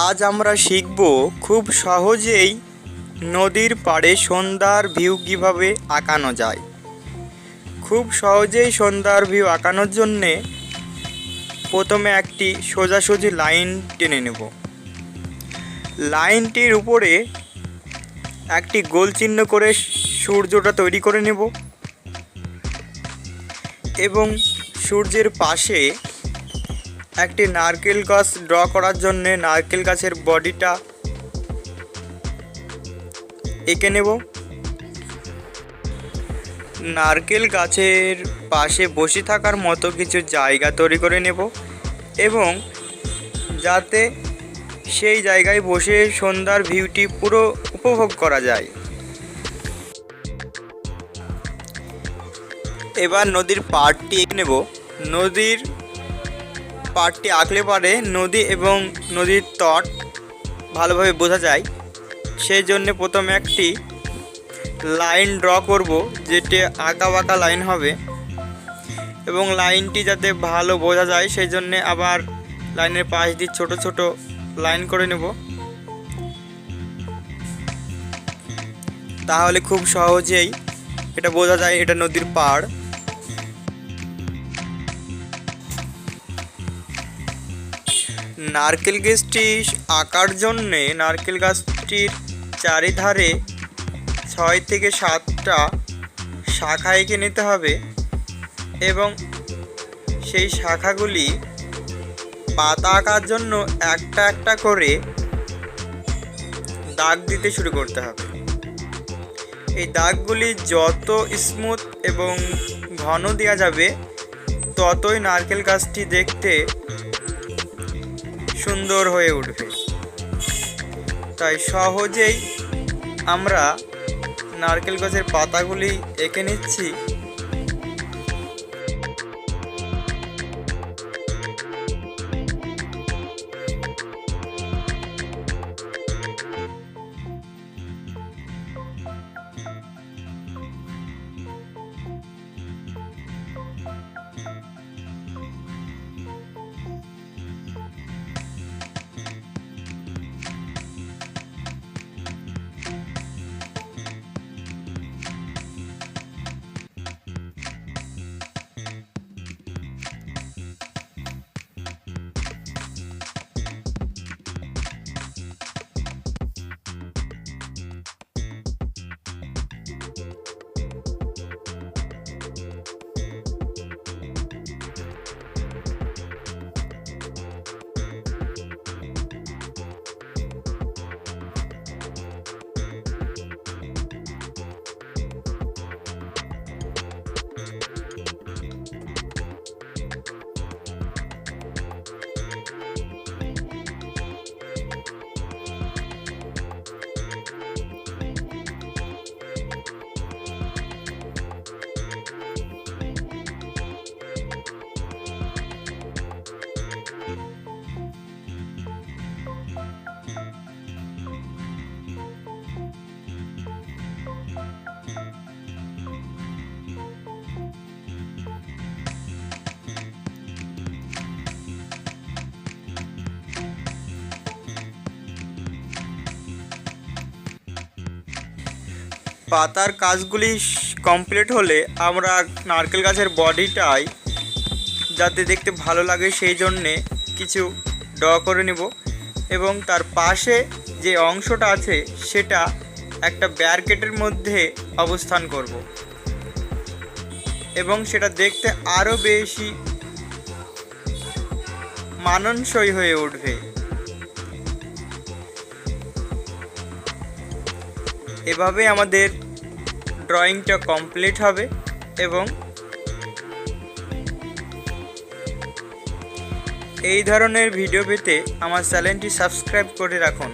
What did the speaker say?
আজ আমরা শিখব খুব সহজেই নদীর পাড়ে সন্ধ্যার ভিউ কিভাবে আঁকানো যায়। খুব সহজেই সন্ধ্যার ভিউ আঁকানোর জন্যে প্রথমে একটি সোজাসুজি লাইন টেনে নেব। লাইনটির উপরে একটি গোল চিহ্ন করে সূর্যটা তৈরি করে নেব এবং সূর্যের পাশে একটি নারকেল গাছ ড্র করার জন্য নারকেল গাছের বডিটা এঁকে নেব। নারকেল গাছের পাশে বসে থাকার মতো কিছু জায়গা তৈরি করে নেব এবং যাতে সেই জায়গায় বসে সন্ধ্যার ভিউটি পুরো উপভোগ করা যায়। এবার নদীর পাড়টি এঁকে নেব। নদীর পাড়টি আঁকলে পারে নদী এবং নদীর তট ভালোভাবে বোঝা যায়। সেই জন্য প্রথমে একটি লাইন ড্র করব, যেটি আঁকা বাঁকা লাইন হবে এবং লাইনটি যাতে ভালো বোঝা যায় সেই জন্যে আবার লাইনের পাশ দিয়ে ছোট ছোট লাইন করে নেব। তাহলে খুব সহজেই এটা বোঝা যায় এটা নদীর পাড়। নারকেল গাছটি আঁকার জন্যে নারকেল গাছটির চারিধারে 6 থেকে 7টা শাখা এঁকে নিতে হবে এবং সেই শাখাগুলি পাতা আঁকার জন্য একটা একটা করে দাগ দিতে শুরু করতে হবে। এই দাগগুলি যত স্মুথ এবং ঘন দেওয়া যাবে ততই নারকেল গাছটি দেখতে সুন্দর হয়ে উঠবে। তাই সহজেই আমরা নারকেল গাছের পাতাগুলি এঁকে নিচ্ছি। পাতার কাজগুলি কমপ্লিট হলে আমরা নারকেল গাছের বডিটাই যাতে দেখতে ভালো লাগে সেই জন্যে কিছু ড্র করে নেব এবং তার পাশে যে অংশটা আছে সেটা একটা ব্যারিকেডের মধ্যে অবস্থান করব এবং সেটা দেখতে আরও বেশি মানানসই হয়ে উঠবে। এভাবে আমাদের ড্রয়িংটা কমপ্লিট হবে এবং এই ধরনের ভিডিও পেতে আমার চ্যানেলটি সাবস্ক্রাইব করে রাখুন।